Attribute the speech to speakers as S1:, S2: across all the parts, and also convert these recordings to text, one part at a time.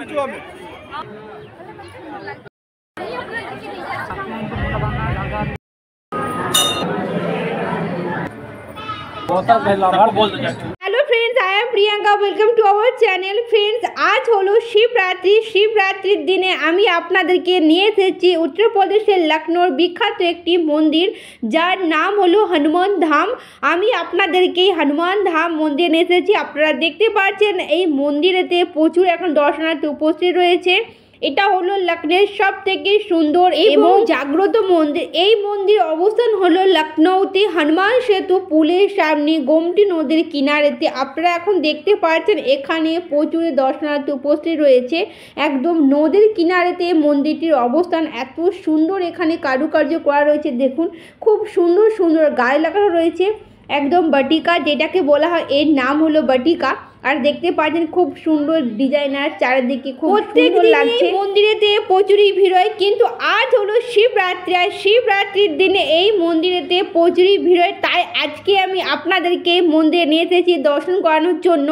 S1: কিছু হবে।
S2: Hello friends, I am Priyanka. Welcome to our channel. Friends, आज हलो शिवरात्रि। शिवरात्रिर दिने आमी आपनादेरके निये एसेछि उत्तर प्रदेशेर लखनऊर विख्यात एकटी मंदिर जार नाम हलो हनुमान धाम। आमी आपनादेरके हनुमान धाम मंदिर निये एसेछि। आपनारा देखते पाच्छेन एई मंदिरेते प्रचुर एखन दर्शनार्थी उपस्थित रयेछे। এটা হলো লখনউর সবথেকে সুন্দর এবং জাগ্রত মন্দির। এই মন্দির অবস্থান হলো লখনউতে হনুমান সেতু পুলের সামনে গোমতী নদীর কিনারেতে। আপনারা এখন দেখতে পাচ্ছেন এখানে প্রচুর দর্শনার্থী উপস্থিত রয়েছে। একদম নদীর কিনারেতে মন্দিরটির অবস্থান। এত সুন্দর এখানে কারুকার্য করা রয়েছে, দেখুন খুব সুন্দর সুন্দর গায়ে লাগানো রয়েছে। একদম বাটিকা যেটাকে বলা হয়, এর নাম হলো বাটিকা। আর দেখতে পাচ্ছেন খুব সুন্দর ডিজাইনার, চারিদিকে খুব সুন্দর লাগছে। মন্দিরেতে প্রচুরই ভিড় হয়, কিন্তু আজ হলো শিবরাত্রি। আর শিবরাত্রির দিনে এই মন্দিরেতে প্রচুরই ভিড় হয়। তাই আজকে আমি আপনাদেরকে মন্দিরে নিয়ে এসেছি দর্শন করানোর জন্য।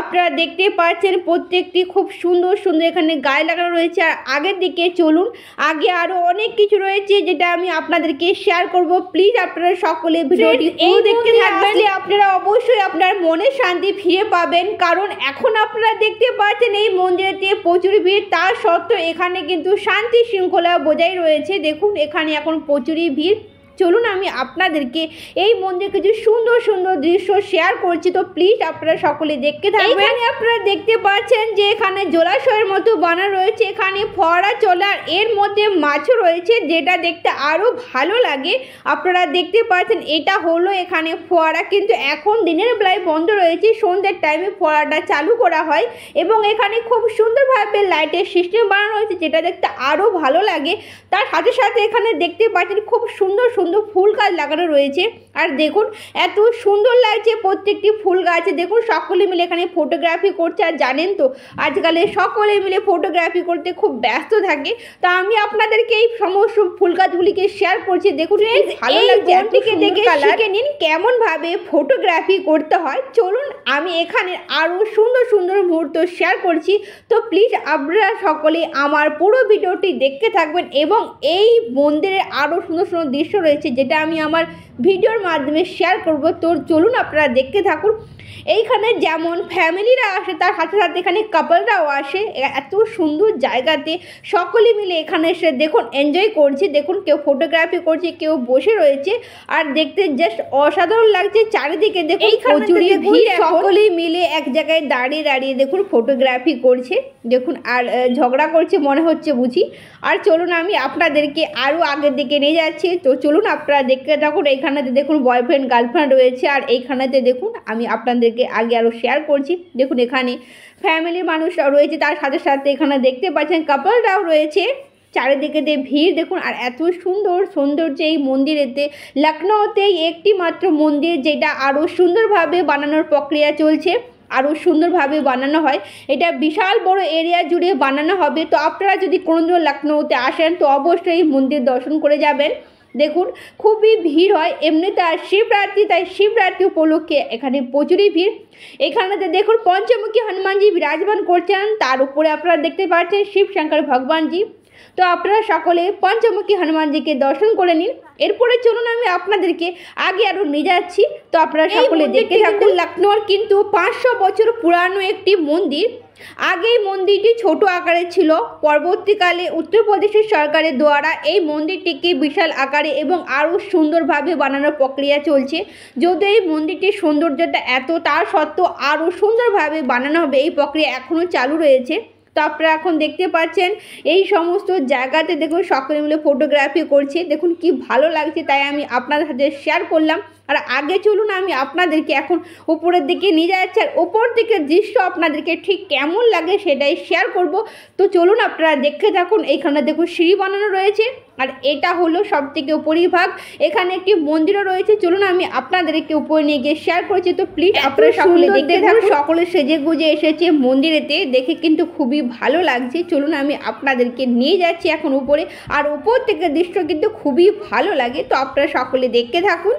S2: আপনারা দেখতে পাচ্ছেন প্রত্যেকটি খুব সুন্দর সুন্দর এখানে গায়ে লাগানো রয়েছে। আর আগের দিকে চলুন, আগে আরও অনেক কিছু রয়েছে যেটা আমি আপনাদেরকে শেয়ার করব। প্লিজ আপনারা সকলে ভিডিওটি এই দেখতে থাকবেন। আপনারা অবশ্যই আপনার মনের শান্তি ফিরে পাবেন, কারণ এখন আপনারা দেখতে পাচ্ছেন এই মন্দিরেতে প্রচুর ভিড়। তার সত্ত্বেও এখানে কিন্তু শান্তি শৃঙ্খলা বজায় রয়েছে। দেখুন এখানে এখন প্রচুরই ভিড়। চলুন আমি আপনাদেরকে এই মন্দিরে কিছু সুন্দর সুন্দর দৃশ্য শেয়ার করছি, তো প্লিজ আপনারা সকলে দেখতে থাকবেন। এখানে আপনারা দেখতে পাচ্ছেন যে এখানে জলাশয়ের মতো বানানো রয়েছে, এখানে ফোয়ারা চলে, আর এর মধ্যে মাছও রয়েছে যেটা দেখতে আরও ভালো লাগে। আপনারা দেখতে পাচ্ছেন এটা হলো এখানে ফোয়ারা, কিন্তু এখন দিনের বেলায় বন্ধ রয়েছে। সন্ধ্যের টাইমে ফোয়ারাটা চালু করা হয় এবং এখানে খুব সুন্দরভাবে লাইটের সিস্টেম বানানো রয়েছে যেটা দেখতে আরও ভালো লাগে। তার সাথে সাথে এখানে দেখতে পাচ্ছেন খুব সুন্দর সুন্দর ফুল গাছ লাগানো রয়েছে। আর দেখুন এত সুন্দর লাগছে প্রত্যেকটি ফুল গাছে। দেখুন সকলে মিলে এখানে ফটোগ্রাফি করছে। আর জানেন তো আজকাল সকলে মিলে ফটোগ্রাফি করতে খুব ব্যস্ত থাকে, তা আমি আপনাদেরকে এই সমস্ত ফুল গাছগুলিকে শেয়ার করছি। দেখুন ভালো লাগছে, এটিকে দেখে শিখে নিন কেমন ভাবে ফটোগ্রাফি করতে হয়। চলুন আমি এখানে আরও সুন্দর সুন্দর মুহূর্ত শেয়ার করছি, তো প্লিজ আপনারা সকলে আমার পুরো ভিডিওটি দেখতে থাকবেন। এবং এই মন্দিরে আরও সুন্দর সুন্দর দৃশ্য রয়েছে যেটা আমি আমার ভিডিওর মাধ্যমে শেয়ার করব, তো চলুন আপনারা দেখতে থাকুন। এইখানে যেমন ফ্যামিলিরা আসে, তার সাথে সাথে এখানে কাপলরাও আসে। এত সুন্দর জায়গাতে সকলে মিলে এখানে এসে দেখুন এনজয় করছে। দেখুন কেউ ফটোগ্রাফি করছে, কেউ বসে রয়েছে, আর দেখতে জাস্ট অসাধারণ লাগছে। চারিদিকে দেখুন প্রচুরই ভিড়, সকলে মিলে এক জায়গায় দাঁড়িয়ে দাঁড়িয়ে দেখুন ফটোগ্রাফি করছে। দেখুন আর ঝগড়া করছে মনে হচ্ছে বুঝি। আর চলুন আমি আপনাদেরকে আরও আগের দিকে নিয়ে যাচ্ছি, তো চলুন আপনারা দেখতে থাকুন। এইখানেতে দেখুন বয়ফ্রেন্ড গার্লফ্রেন্ড রয়েছে, আর এইখানেতে দেখুন আমি আপনাদেরকে আগে আরও শেয়ার করছি। দেখুন এখানে ফ্যামিলির মানুষরাও রয়েছে, তার সাথে সাথে এখানে দেখতে পাচ্ছেন কাপলরাও রয়েছে। চারিদিকে ভিড় দেখুন। আর এত সুন্দর সৌন্দর্য এই মন্দিরেতে। লখনউতেই একটি মাত্র মন্দির যেটা আরও সুন্দরভাবে বানানোর প্রক্রিয়া চলছে, আরও সুন্দরভাবে বানানো হয়। এটা বিশাল বড় এরিয়া জুড়ে বানানো হবে। তো আপনারা যদি কোনোদিনও লখনউতে আসেন তো অবশ্যই মন্দির দর্শন করে যাবেন। দেখুন খুবই ভিড় হয় এমনিতে, আর শিবরাত্রি, তাই শিবরাত্রি উপলক্ষে এখানে প্রচুরই ভিড়। এখানেতে দেখুন পঞ্চমুখী হনুমানজি বিরাজমান করছেন, তার উপরে আপনারা দেখতে পাচ্ছেন শিব শঙ্কর ভগবানজি। তো আপনারা সকলে পঞ্চমুখী হনুমানজিকে দর্শন করে নিন। এরপরে চলুন আমি আপনাদেরকে আগে আরও নিয়ে যাচ্ছি, তো আপনারা সকলে দেখতে থাকুন। লখনউর কিন্তু 500 বছর পুরানো একটি মন্দির। আগে এই মন্দিরটি ছোট আকারে ছিল, পরবর্তীকালে উত্তরপ্রদেশের সরকারের দ্বারা এই মন্দিরটিকে বিশাল আকারে এবং আরও সুন্দরভাবে বানানোর প্রক্রিয়া চলছে। যদিও এই মন্দিরটির সৌন্দর্যটা এত, তার সত্ত্বেও আরও সুন্দরভাবে বানানো হবে, এই প্রক্রিয়া এখনও চালু রয়েছে। তো আপনারা এখন দেখতে পাচ্ছেন এই সমস্ত জায়গাতে দেখুন সকলে মিলে ফটোগ্রাফি করছে। দেখুন কি ভালো লাগছে, তাই আমি আপনাদের সাথে শেয়ার করলাম। আর আগে চলুন আমি আপনাদেরকে এখন উপরের দিকে নিয়ে যাচ্ছি, আর উপর দিকের দৃশ্য আপনাদেরকে ঠিক কেমন লাগে সেটাই শেয়ার করব। তো চলুন আপনারা দেখতে থাকুন। এইখানে দেখুন সিঁড়ি বানানো রয়েছে, আর এটা হলো সবথেকে উপরিভাগ। এখানে একটি মন্দিরও রয়েছে। চলুন আমি আপনাদেরকে উপরে নিয়ে গিয়ে শেয়ার করছি, তো প্লিজ আপনারা সকলে দেখতে থাকুন। সকলে সেজে গুজে এসেছে মন্দিরেতে, দেখে কিন্তু খুবই ভালো লাগছে। চলুন আমি আপনাদেরকে নিয়ে যাচ্ছি এখন উপরে, আর উপর থেকে দৃশ্য কিন্তু খুবই ভালো লাগে। তো আপনারা সকলে দেখতে থাকুন।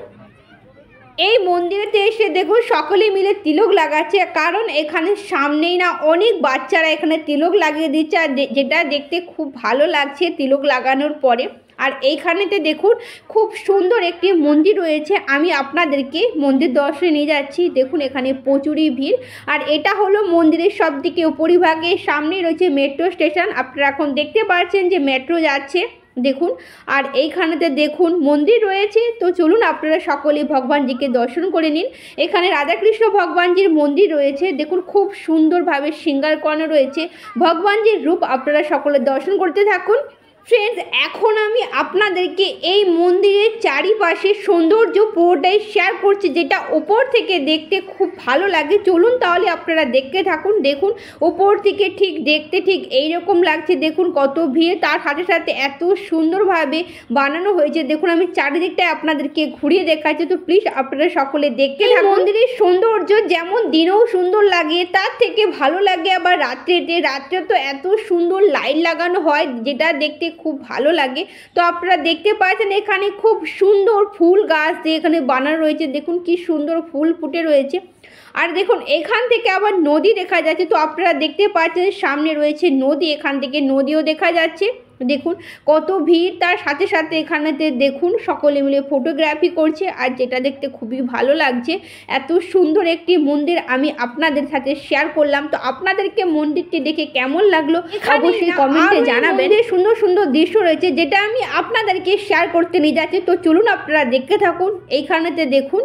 S2: এই মন্দিরেতে এসে দেখুন সকলে মিলে তিলক লাগাচ্ছে, কারণ এখানে সামনেই না অনেক বাচ্চারা এখানে তিলক লাগিয়ে দিচ্ছে, আর যেটা দেখতে খুব ভালো লাগছে তিলক লাগানোর পরে। আর এইখানেতে দেখুন খুব সুন্দর একটি মন্দির রয়েছে, আমি আপনাদেরকে মন্দির দর্শনে নিয়ে যাচ্ছি। দেখুন এখানে প্রচুরই ভিড়, আর এটা হলো মন্দিরের সবদিকে উপরিভাগে সামনেই রয়েছে মেট্রো স্টেশন। আপনারা এখন দেখতে পাচ্ছেন যে মেট্রো যাচ্ছে দেখুন। আর এইখানেতে দেখুন মন্দির রয়েছে, তো চলুন আপনারা সকলে ভগবানজিকে দর্শন করে নিন। এখানে রাধাকৃষ্ণ ভগবানজির মন্দির রয়েছে, দেখুন খুব সুন্দরভাবে শৃঙ্গার করানো রয়েছে ভগবানজির রূপ। আপনারা সকলে দর্শন করতে থাকুন। ফ্রেন্ডস, এখন আমি আপনাদেরকে এই মন্দিরের চারিপাশে সৌন্দর্য পুরোটাই শেয়ার করছি, যেটা ওপর থেকে দেখতে খুব ভালো লাগে। চলুন তাহলে আপনারা দেখতে থাকুন। দেখুন ওপর থেকে ঠিক দেখতে ঠিক এইরকম লাগছে, দেখুন কত ভিড়, তার সাথে সাথে এত সুন্দরভাবে বানানো হয়েছে। দেখুন আমি চারিদিকটায় আপনাদেরকে ঘুরিয়ে দেখাচ্ছি, তো প্লিজ আপনারা সকলে দেখতে থাকুন। মন্দিরের সৌন্দর্য যেমন দিনেও সুন্দর লাগে, তার থেকে ভালো লাগে আবার রাত্রে তো এত সুন্দর লাইট লাগানো হয়, যেটা দেখতে খুব ভালো লাগে। তো আপনারা দেখতে পাচ্ছেন এখানে খুব সুন্দর ফুল গাছ দিয়ে এখানে বানানো রয়েছে, দেখুন কি সুন্দর ফুল ফুটে রয়েছে। আর দেখুন এখান থেকে আবার নদী দেখা যাচ্ছে, তো আপনারা দেখতে পাচ্ছেন সামনে রয়েছে নদী, এখান থেকে নদীও দেখা যাচ্ছে। দেখুন কত ভিড়, তার সাথে সাথে এখানেতে দেখুন সকলে মিলে ফটোগ্রাফি করছে, আর যেটা দেখতে খুবই ভালো লাগছে। এত সুন্দর একটি মন্দির আমি আপনাদের সাথে শেয়ার করলাম। তো আপনাদেরকে মন্দিরটি দেখে কেমন লাগলো অবশ্যই কমেন্টে জানাবেন। সুন্দর সুন্দর দৃশ্য রয়েছে, যেটা আমি আপনাদেরকে শেয়ার করতে নিয়ে যাচ্ছি। তো চলুন আপনারা দেখতে থাকুন। এইখানেতে দেখুন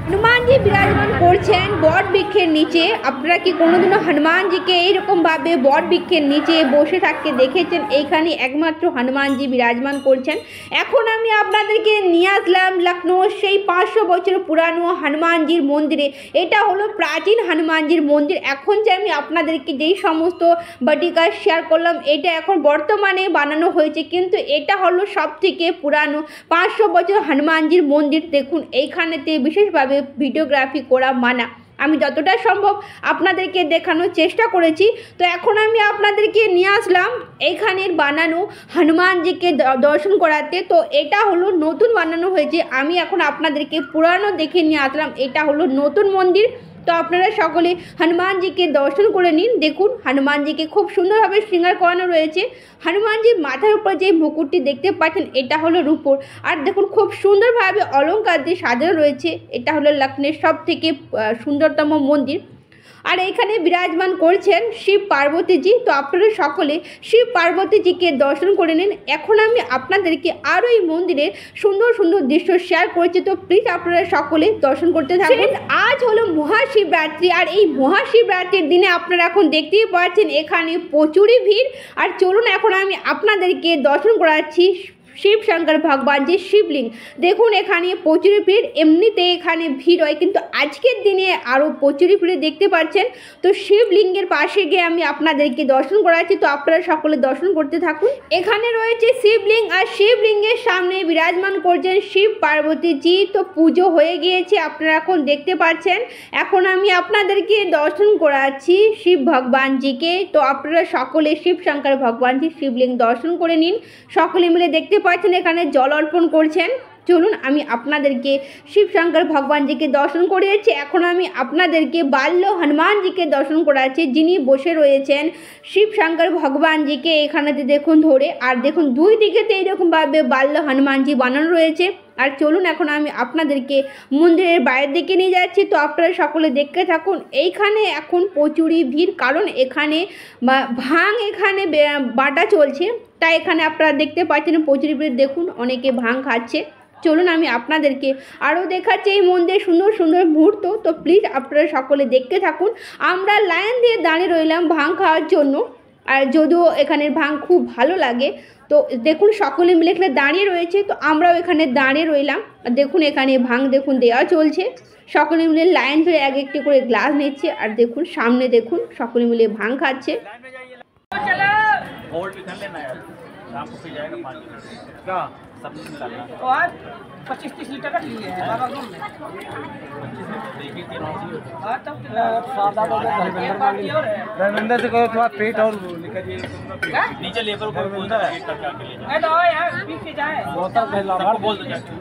S2: হনুমানজি বিরাজমান করছেন বট বৃক্ষের নিচে। আপনারা কি কোনোদিনও হনুমানজিকে এইরকমভাবে বট বৃক্ষের নিচে বসে থাকতে দেখেছেন? এইখানে একমাত্র হনুমানজি বিরাজমান করছেন। এখন আমি আপনাদেরকে নিয়ে আসলাম লখনৌর সেই 500 বছর পুরানো হনুমানজির মন্দিরে। এটা হলো প্রাচীন হনুমানজির মন্দির। এখন যে আমি আপনাদেরকে যেই সমস্ত বাটিকা শেয়ার করলাম, এটা এখন বর্তমানে বানানো হয়েছে, কিন্তু এটা হলো সব থেকে পুরানো 500 বছর হনুমানজির মন্দির। দেখুন এইখানেতে বিশেষভাবে ভিডিওগ্রাফি করা মানা, আমি যতটা সম্ভব আপনাদেরকে দেখানোর চেষ্টা করেছি। তো এখন আমি আপনাদেরকে নিয়ে আসলাম এইখানের বানানো হনুমানজিকে দর্শন করাতে। তো এটা হলো নতুন বানানো হয়েছে, আমি এখন আপনাদেরকে পুরানো দেখে নিয়ে আসলাম। এটা হলো নতুন মন্দির। তো আপনারা সকলে হনুমানজিকে দর্শন করে নিন। দেখুন হনুমানজিকে খুব সুন্দরভাবে শৃঙ্গার করানো রয়েছে। হনুমানজির মাথার উপর যে মুকুটটি দেখতে পাচ্ছেন, এটা হলো রূপোর। আর দেখুন খুব সুন্দরভাবে অলংকার দিয়ে সাজানো রয়েছে। এটা হলো লখনৌর সব থেকে সুন্দরতম মন্দির। আর এখানে বিরাজমান করছেন শিব পার্বতীজি। তো আপনারা সকলে শিব পার্বতীজিকে দর্শন করে নিন। এখন আমি আপনাদেরকে আরও এই মন্দিরের সুন্দর সুন্দর দৃশ্য শেয়ার করছি, তো প্লিজ আপনারা সকলে দর্শন করতে থাকুন। আজ হলো মহাশিবরাত্রি, আর এই মহাশিবরাত্রির দিনে আপনারা এখন দেখতেই পাচ্ছেন এখানে প্রচুরই ভিড়। আর চলুন এখন আমি আপনাদেরকে দর্শন করাচ্ছি শিব শঙ্কর ভগবানজির শিবলিঙ্গ। দেখুন এখানে প্রচুর ভিড়, এমনিতে এখানে ভিড় হয়, কিন্তু আজকের দিনে আরও প্রচুর ভিড় দেখতে পাচ্ছেন। তো শিবলিঙ্গের পাশে গিয়ে আমি আপনাদেরকে দর্শন করাচ্ছি, তো আপনারা সকলে দর্শন করতে থাকুন। এখানে রয়েছে শিবলিঙ্গ, আর শিবলিঙ্গের সামনে বিরাজমান করছেন শিব পার্বতীজি। তো পুজো হয়ে গিয়েছে, আপনারা এখন দেখতে পাচ্ছেন। এখন আমি আপনাদেরকে দর্শন করাচ্ছি শিব ভগবানজিকে। তো আপনারা সকলে শিব শঙ্কর ভগবানজির শিবলিঙ্গ দর্শন করে নিন। সকলে মিলে দেখতে পাচ্ছেন এখানে জল অর্পণ করছেন। চলুন আমি আপনাদেরকে শিব শঙ্কর ভগবানজিকে দর্শন করিয়েছি। এখন আমি আপনাদেরকে বাল্য হনুমানজিকে দর্শন করাচ্ছি, যিনি বসে রয়েছেন শিব শঙ্কর ভগবানজিকে এখানেতে দেখুন ধরে। আর দেখুন দুই দিকেতে এইরকমভাবে বাল্য হনুমানজি বানানো রয়েছে। আর চলুন এখন আমি আপনাদেরকে মন্দিরের বাইরের দিকে নিয়ে যাচ্ছি, তো আপনারা সকলে দেখতে থাকুন। এইখানে এখন প্রচুরই ভিড়, কারণ এখানে ভাং এখানে বাটা চলছে, তাই এখানে আপনারা দেখতে পাচ্ছেন প্রচুর ভিড়। দেখুন অনেকে ভাং খাচ্ছে। চলুন আমি আপনাদেরকে আরও দেখাচ্ছি এই মন্দিরের সুন্দর সুন্দর মুহূর্ত। তো প্লিজ আপনারা সকলে দেখতে থাকুন। আমরা লাইন দিয়ে দাঁড়িয়ে রইলাম ভাং খাওয়ার জন্য, আর যদিও এখানের ভাং খুব ভালো লাগে। তো দেখুন সকলে মিলে এখানে দাঁড়িয়ে রয়েছে, তো আমরাও এখানে দাঁড়িয়ে রইলাম। আর দেখুন এখানে ভাং দেখুন দেওয়া চলছে, সকলে মিলে লাইন ধরে এক একটি করে গ্লাস নিচ্ছে। আর দেখুন সামনে দেখুন সকলে মিলে ভাং খাচ্ছে।
S1: सब कुछ डालना है।
S3: तो आज 25-30 लीटर रख लिए हैं बाबा रूम में।
S1: 25 तीन
S3: हाँ तब एक बाल्टी और है।
S4: धर्मेंद्र से कहो थोड़ा पेट और निकलिए
S1: नीचे लेबर को बोल दो एक करके आके ले जाओ।
S3: मैं तो आओ यहाँ पी के जाए।
S4: बोतल भेजला
S1: सबको बोल दो जाके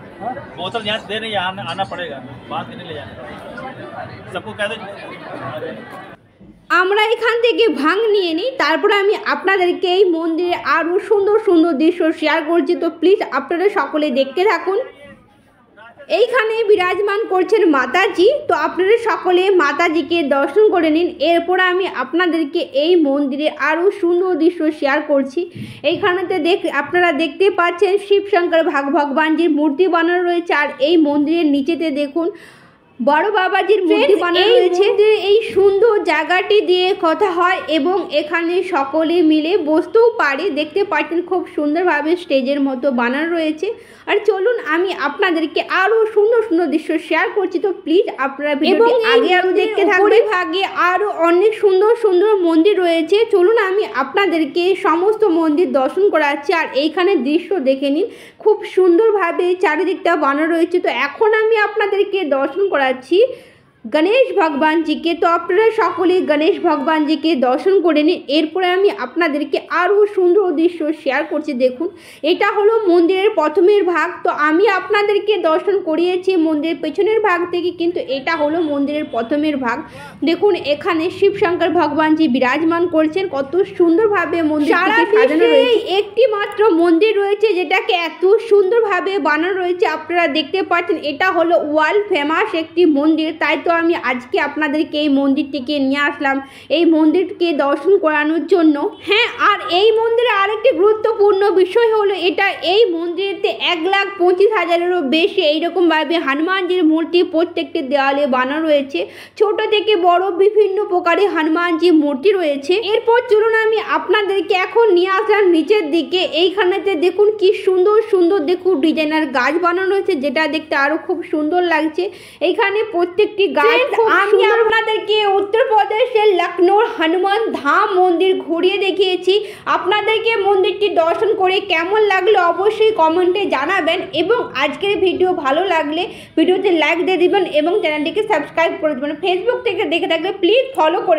S1: बोतल यहाँ से दे रहे यहाँ आना पड़ेगा, बात नहीं ले जाना, सबको कह दो।
S2: আমরা এখান থেকে ভাং নিয়ে নিই, তারপরে আমি আপনাদেরকে এই মন্দিরে আরও সুন্দর সুন্দর দৃশ্য শেয়ার করছি। তো প্লিজ আপনারা সকলে দেখতে থাকুন। এইখানে বিরাজমান করছেন মাতাজি, তো আপনারা সকলে মাতাজিকে দর্শন করে নিন। এরপর আমি আপনাদেরকে এই মন্দিরে আরও সুন্দর দৃশ্য শেয়ার করছি। এইখানেতে আপনারা দেখতে পাচ্ছেন শিব শঙ্কর ভগবানজির মূর্তি বানানো রয়েছে, আর এই মন্দিরের নিচেতে দেখুন বড় বাবাজির মূর্তি বানানো রয়েছে। এই সুন্দর জায়গাটি দিয়ে কথা হয় এবং এখানে সকলে মিলে বসতেও পারে। দেখতে পাচ্ছেন খুব সুন্দরভাবে স্টেজের মতো বানানো রয়েছে। আর চলুন আমি আপনাদেরকে আরও সুন্দর সুন্দর দৃশ্য শেয়ার করছি। তো প্লিজ আপনারা ভিডিওটি আগে আরও দেখতে থাকবেন। ভাগে আরও অনেক সুন্দর সুন্দর মন্দির রয়েছে, চলুন আমি আপনাদেরকে সমস্ত মন্দির দর্শন করাচ্ছি। আর এইখানে দৃশ্য দেখে নিন, খুব সুন্দরভাবে চারিদিকটা বানানো রয়েছে। তো এখন আমি আপনাদেরকে দর্শন করাচ্ছি গণেশ ভগবানজিকে। তো আপনারা সকলে গণেশ ভগবানজিকে দর্শন করে নিন। এরপরে আমি আপনাদেরকে আরও সুন্দর দৃশ্য শেয়ার করছি। দেখুন এটা হলো মন্দিরের প্রথমের ভাগ, তো আমি আপনাদেরকে দর্শন করিয়েছি মন্দিরের পেছনের ভাগ থেকে, কিন্তু এটা হলো মন্দিরের প্রথমের ভাগ। দেখুন এখানে শিব শঙ্কর ভগবানজি বিরাজমান করছেন, কত সুন্দরভাবে মন্দিরটিকে সাজানো রয়েছে। একটি মাত্র মন্দির রয়েছে যেটাকে এত সুন্দরভাবে বানানো রয়েছে, আপনারা দেখতে পাচ্ছেন। এটা হলো ওয়ার্ল্ড ফেমাস একটি মন্দির, তাই তো আমি আজকে আপনাদেরকে এই মন্দিরটিকে নিয়ে আসলাম এই মন্দিরকে দর্শন করানোর জন্য। হ্যাঁ, আর এই মন্দিরে আরেকটি গুরুত্বপূর্ণ বিষয় হলো এটা এই মন্দিরেতে 1,25,000-এরও বেশি এইরকমভাবে হনুমানজির মূর্তি প্রত্যেকটি দেওয়ালে বানানো রয়েছে। ছোট থেকে বড় বিভিন্ন প্রকারের হনুমানজির মূর্তি রয়েছে। এরপর চলুন আমি আপনাদেরকে এখন নিয়ে আসলাম নিচের দিকে। এইখানেতে দেখুন কি সুন্দর সুন্দর দেখুন ডিজাইনার গাছ বানানো হয়েছে, যেটা দেখতে আরও খুব সুন্দর লাগছে। এইখানে প্রত্যেকটি গাছ আমি আপনাদেরকে উত্তরপ্রদেশের লখনৌর হনুমান ধাম মন্দির ঘুরিয়ে দেখিয়েছি। আপনাদেরকে মন্দিরটি দর্শন করে কেমন লাগলো অবশ্যই কমেন্টে জানাবেন, এবং আজকের ভিডিও ভালো লাগলে ভিডিওতে লাইক দিয়ে দিবেন এবং চ্যানেলটিকে সাবস্ক্রাইব করে দেবেন। ফেসবুক থেকে দেখে থাকলে প্লিজ ফলো করে